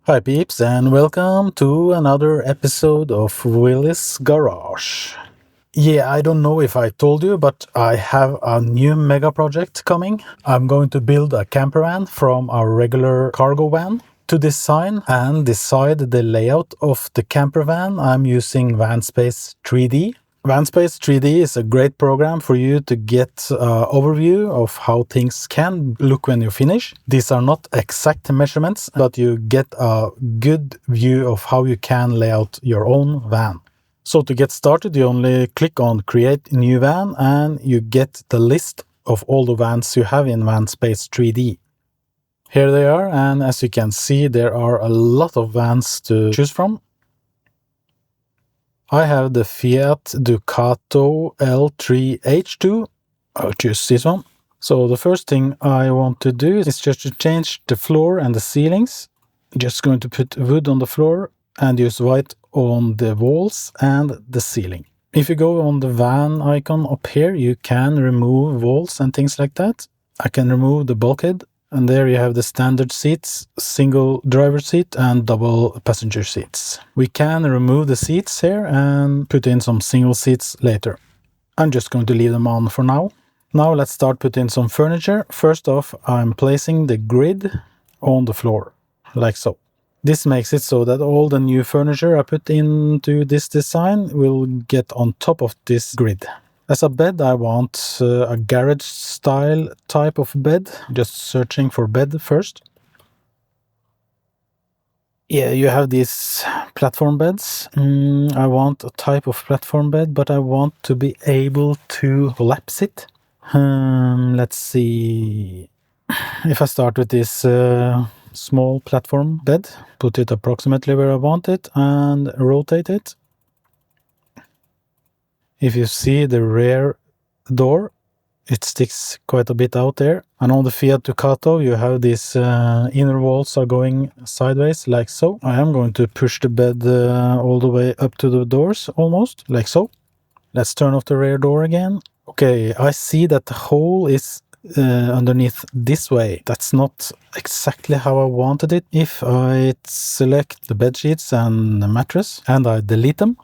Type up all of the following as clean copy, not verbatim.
Hi peeps, and welcome to another episode of Willis Garage. Yeah, I don't know if I told you, but I have a new mega project coming. I'm going to build a camper van from a regular cargo van. To design and decide the layout of the camper van, I'm using Vanspace 3D. Vanspace 3D is a great program for you to get an overview of how things can look when you finish. These are not exact measurements, but you get a good view of how you can lay out your own van. So to get started, you only click on Create New Van and you get the list of all the vans you have in Vanspace 3D. Here they are, and as you can see, there are a lot of vans to choose from. I have the Fiat Ducato L3H2. I'll choose this one. So the first thing I want to do is just to change the floor and the ceilings. Just going to put wood on the floor and use white on the walls and the ceiling. If you go on the van icon up here, you can remove walls and things like that. I can remove the bulkhead. And there you have the standard seats, single driver seat and double passenger seats. We can remove the seats here and put in some single seats later. I'm just going to leave them on for now. Now let's start putting some furniture. First off, I'm placing the grid on the floor, like so. This makes it so that all the new furniture I put into this design will get on top of this grid. As a bed, I want a garage style type of bed. Just searching for bed first. Yeah, you have these platform beds. I want a type of platform bed, but I want to be able to collapse it. Let's see. If I start with this small platform bed, put it approximately where I want it and rotate it. If you see the rear door, it sticks quite a bit out there. And on the Fiat Ducato, you have these inner walls are going sideways, like so. I am going to push the bed all the way up to the doors, almost, like so. Let's turn off the rear door again. Okay, I see that the hole is underneath this way. That's not exactly how I wanted it. If I select the bed sheets and the mattress, and I delete them,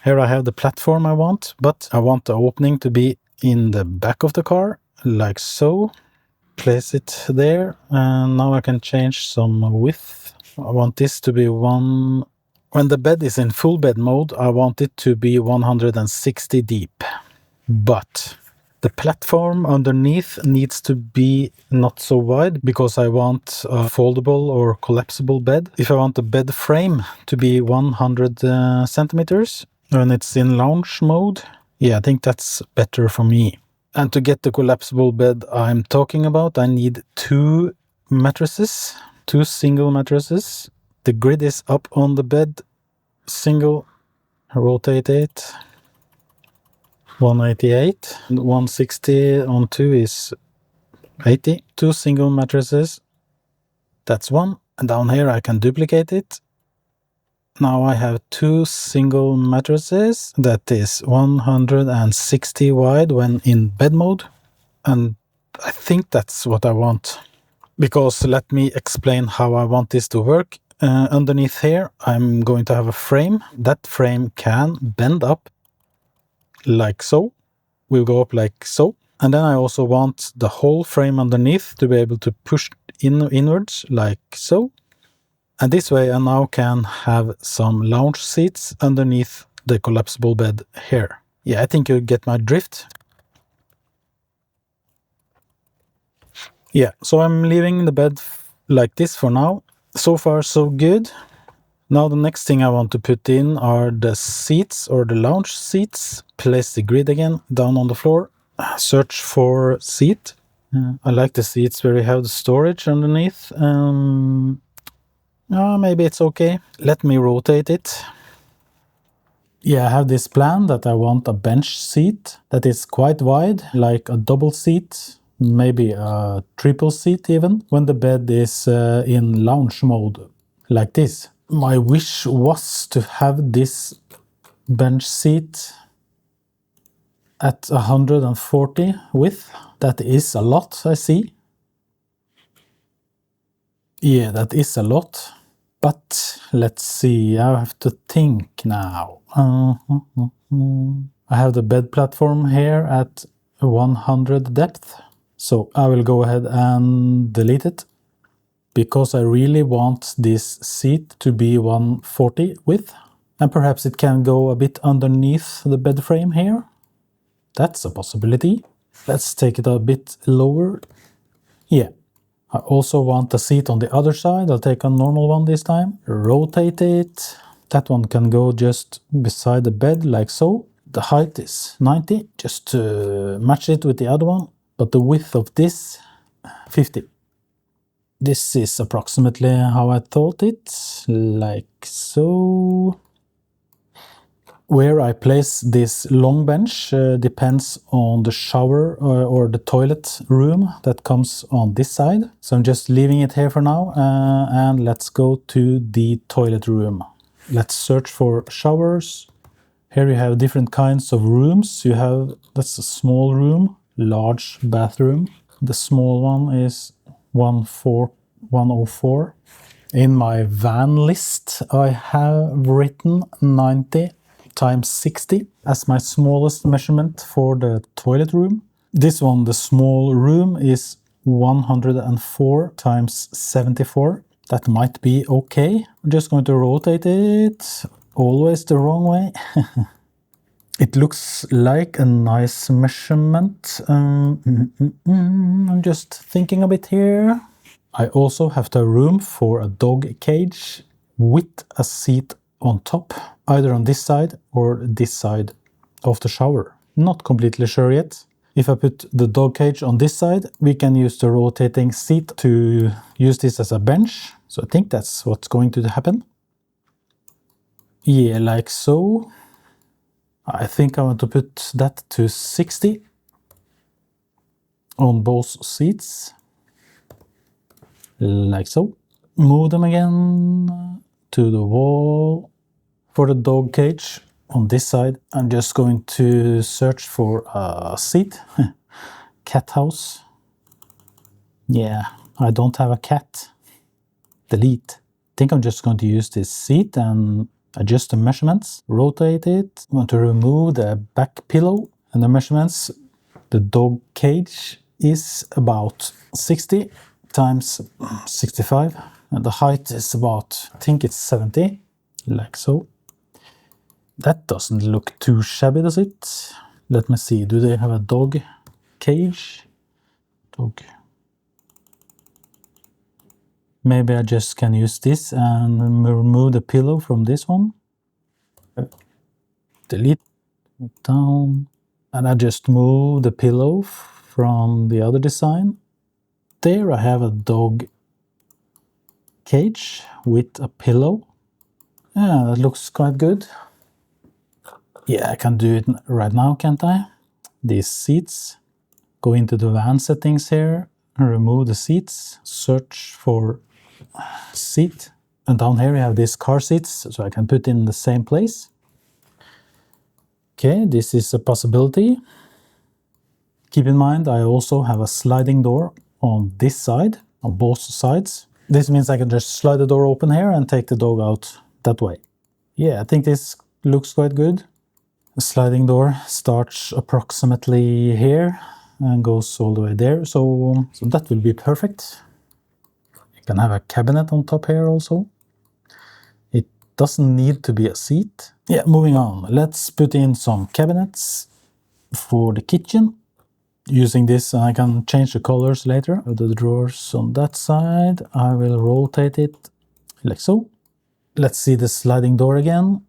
here I have the platform I want, but I want the opening to be in the back of the car, like so. Place it there, and now I can change some width. I want this to be one... When the bed is in full bed mode, I want it to be 160 deep. But the platform underneath needs to be not so wide, because I want a foldable or collapsible bed. If I want the bed frame to be 100 centimeters, when it's in lounge mode, yeah, I think that's better for me. And to get the collapsible bed I'm talking about, I need two mattresses, two single mattresses. The grid is up on the bed, single, rotate it, 188, 160 on 2 is 80. Two single mattresses, that's one. And down here I can duplicate it. Now I have two single mattresses, that is 160 wide when in bed mode, and I think that's what I want. Because let me explain how I want this to work. Underneath here I'm going to have a frame. That frame can bend up like so, will go up like so, and then I also want the whole frame underneath to be able to push inwards like so. And this way I now can have some lounge seats underneath the collapsible bed here. Yeah, I think you get my drift. Yeah, so I'm leaving the bed like this for now. So far so good. Now the next thing I want to put in are the seats, or the lounge seats. Place the grid again down on the floor. Search for seat. I like the seats where you have the storage underneath. Maybe it's okay. Let me rotate it. Yeah, I have this plan that I want a bench seat that is quite wide, like a double seat, maybe a triple seat even, when the bed is in lounge mode, like this. My wish was to have this bench seat at 140 width. That is a lot, I see. Yeah, that is a lot. But let's see, I have to think now. I have the bed platform here at 100 depth, so I will go ahead and delete it, because I really want this seat to be 140 width, and perhaps it can go a bit underneath the bed frame here. That's a possibility. Let's take it a bit lower. Yeah. I also want a seat on the other side. I'll take a normal one this time. Rotate it. That one can go just beside the bed, like so. The height is 90, just to match it with the other one. But the width of this, 50. This is approximately how I thought it, like so. Where I place this long bench depends on the shower or the toilet room that comes on this side. So I'm just leaving it here for now, and let's go to the toilet room. Let's search for showers. Here you have different kinds of rooms. You have, that's a small room, large bathroom. The small one is 104. In my van list, I have written 90 times 60 as my smallest measurement for the toilet room. This one, the small room, is 104 times 74. That might be okay. I'm just going to rotate it, always the wrong way. It looks like a nice measurement. I'm just thinking a bit here. I also have the room for a dog cage with a seat on top, either on this side or this side of the shower. Not completely sure yet. If I put the dog cage on this side, we can use the rotating seat to use this as a bench. So I think that's what's going to happen. Yeah, like so. I think I want to put that to 60 on both seats. Like so. Move them again to the wall. For the dog cage on this side, I'm just going to search for a seat. Cat house. Yeah, I don't have a cat. Delete. I think I'm just going to use this seat and adjust the measurements. Rotate it. I want to remove the back pillow and the measurements. The dog cage is about 60 times 65. And the height is about, I think it's 70. Like so. That doesn't look too shabby, does it? Let me see, do they have a dog cage? Dog. Maybe I just can use this and remove the pillow from this one. Delete, down. And I just move the pillow from the other design. There I have a dog cage with a pillow. Yeah, that looks quite good. Yeah, I can do it right now, can't I? These seats. Go into the van settings here, remove the seats, search for seat. And down here we have these car seats, so I can put in the same place. Okay, this is a possibility. Keep in mind, I also have a sliding door on this side, on both sides. This means I can just slide the door open here and take the dog out that way. Yeah, I think this looks quite good. The sliding door starts approximately here and goes all the way there, so that will be perfect. You can have a cabinet on top here also. It doesn't need to be a seat. Yeah, moving on. Let's put in some cabinets for the kitchen. Using this, I can change the colors later. The drawers on that side, I will rotate it like so. Let's see the sliding door again.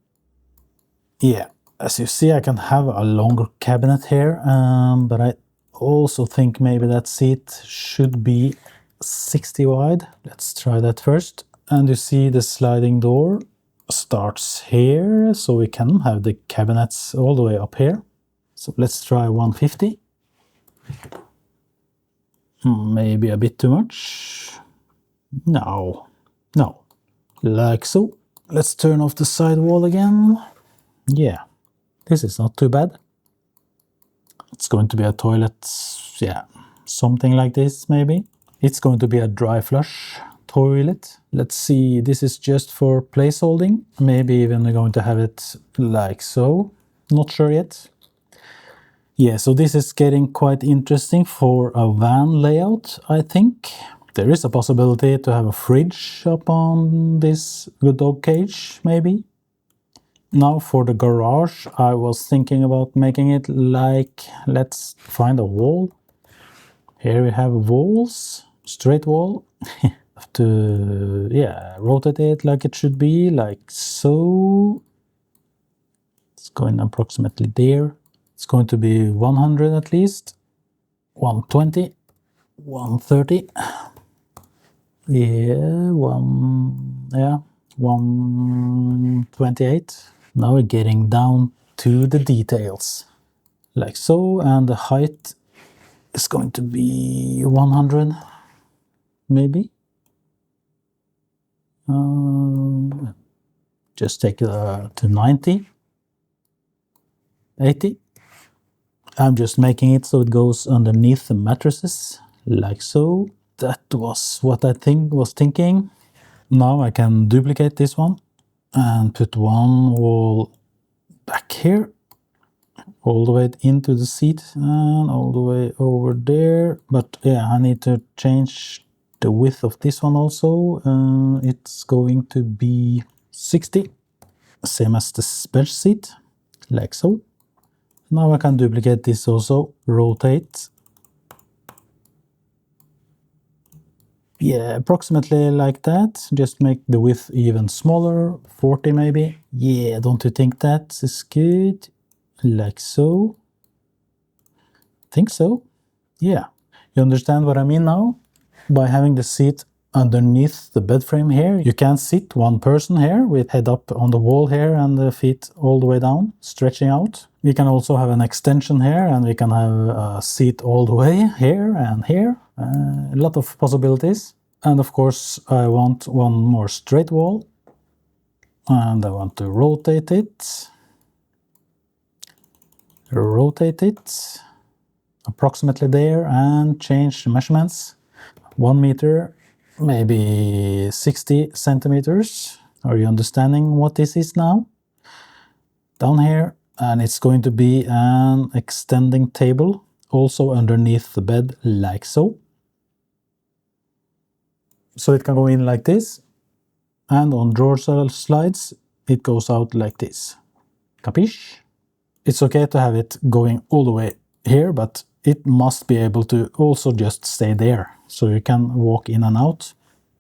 Yeah. As you see, I can have a longer cabinet here, but I also think maybe that seat should be 60 wide. Let's try that first. And you see the sliding door starts here, so we can have the cabinets all the way up here. So let's try 150. Maybe a bit too much. No, like so. Let's turn off the side wall again. Yeah. This is not too bad. It's going to be a toilet, yeah, something like this maybe. It's going to be a dry flush toilet. Let's see, this is just for place holding. Maybe even we're going to have it like so. Not sure yet. Yeah, so this is getting quite interesting for a van layout, I think. There is a possibility to have a fridge up on this good dog cage, maybe. Now for the garage, I was thinking about making it like, let's find a wall. Here we have walls, straight wall. Have to, yeah, rotate it like it should be, like so. It's going approximately there. It's going to be 100 at least. 120, 130. Yeah, 128. Now we're getting down to the details. Like so, and the height is going to be 100, maybe. Just take it to 90, 80. I'm just making it so it goes underneath the mattresses, like so. That was what I was thinking. Now I can duplicate this one and put one wall back here, all the way into the seat and all the way over there. But yeah, I need to change the width of this one also. It's going to be 60, same as the bench seat, like so. Now I can duplicate this also, rotate. Yeah, approximately like that. Just make the width even smaller, 40 maybe. Yeah, don't you think that is good? Like so. Think so. Yeah. You understand what I mean now? By having the seat underneath the bed frame here, you can sit one person here with head up on the wall here and the feet all the way down, stretching out. We can also have an extension here, and we can have a seat all the way here and here. A lot of possibilities. And of course, I want one more straight wall. And I want to rotate it. Rotate it. Approximately there, and change the measurements. 1 meter, maybe 60 centimeters. Are you understanding what this is now? Down here, and it's going to be an extending table, also underneath the bed, like so. So it can go in like this, and on drawer slides, it goes out like this. Capiche? It's okay to have it going all the way here, but it must be able to also just stay there, so you can walk in and out.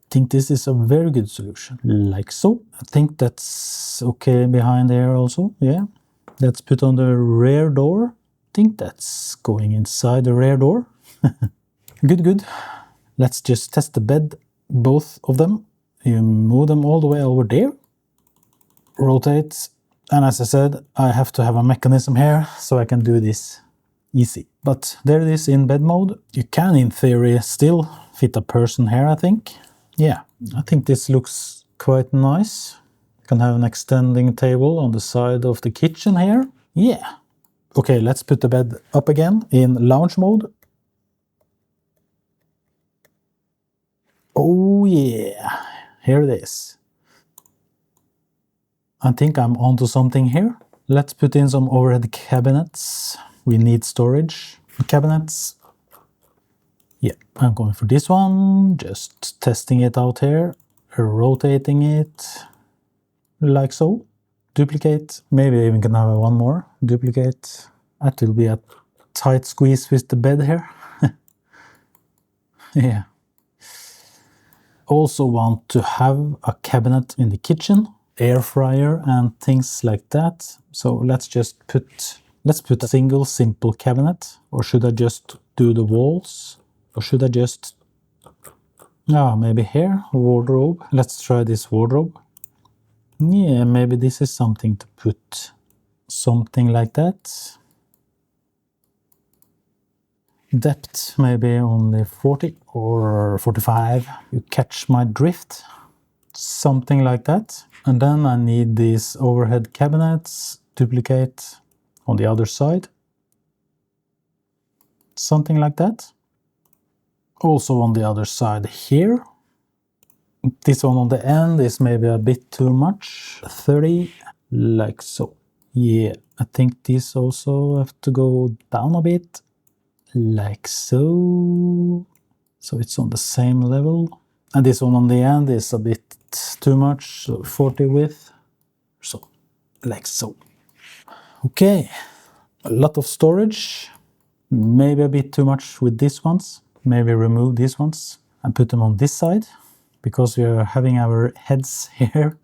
I think this is a very good solution, like so. I think that's okay behind there also, yeah. Let's put on the rear door. I think that's going inside the rear door. Good, good. Let's just test the bed, both of them. You move them all the way over there. Rotate. And as I said, I have to have a mechanism here, so I can do this easy. But there it is in bed mode. You can, in theory, still fit a person here, I think. Yeah, I think this looks quite nice. You can have an extending table on the side of the kitchen here. Yeah. Okay, let's put the bed up again in lounge mode. Oh yeah, here it is. I think I'm onto something here. Let's put in some overhead cabinets. We need storage cabinets. Yeah, I'm going for this one. Just testing it out here. Rotating it like so. Duplicate. Maybe I even can have one more. Duplicate. That will be a tight squeeze with the bed here. Yeah. Also want to have a cabinet in the kitchen. Air fryer and things like that. So let's put a single simple cabinet. Or should I just do the walls? Or should I just, maybe here, wardrobe. Let's try this wardrobe. Yeah, maybe this is something to put. Something like that. Depth maybe only 40 or 45. You catch my drift. Something like that. And then I need these overhead cabinets, duplicate on the other side. Something like that. Also on the other side here. This one on the end is maybe a bit too much. 30, like so. Yeah, I think this also have to go down a bit, like so. So it's on the same level. And this one on the end is a bit too much, so 40 width. So, like so. Okay, a lot of storage. Maybe a bit too much with these ones. Maybe remove these ones and put them on this side, because we are having our heads here.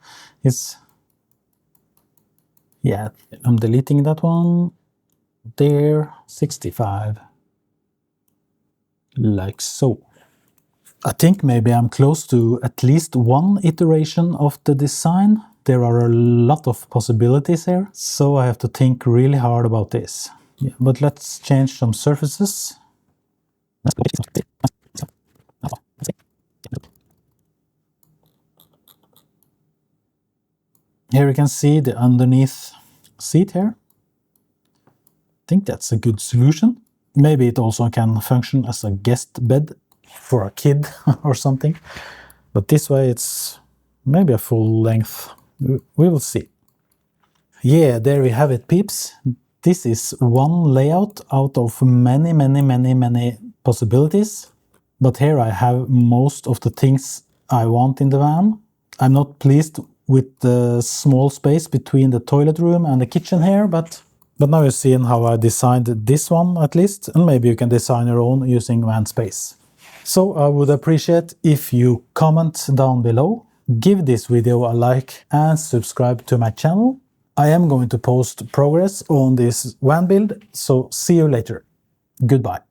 Yeah, I'm deleting that one. There, 65. Like so. I think maybe I'm close to at least one iteration of the design. There are a lot of possibilities here, so I have to think really hard about this. Yeah, but let's change some surfaces. Here you can see the underneath seat here. I think that's a good solution. Maybe it also can function as a guest bed for a kid or something. But this way it's maybe a full length. We will see. Yeah, there we have it, peeps. This is one layout out of many possibilities. But here I have most of the things I want in the van. I'm not pleased with the small space between the toilet room and the kitchen here, but now you're seeing how I designed this one at least, and maybe you can design your own using Vanspace. So I would appreciate if you comment down below, give this video a like and subscribe to my channel. I am going to post progress on this van build, so see you later. Goodbye.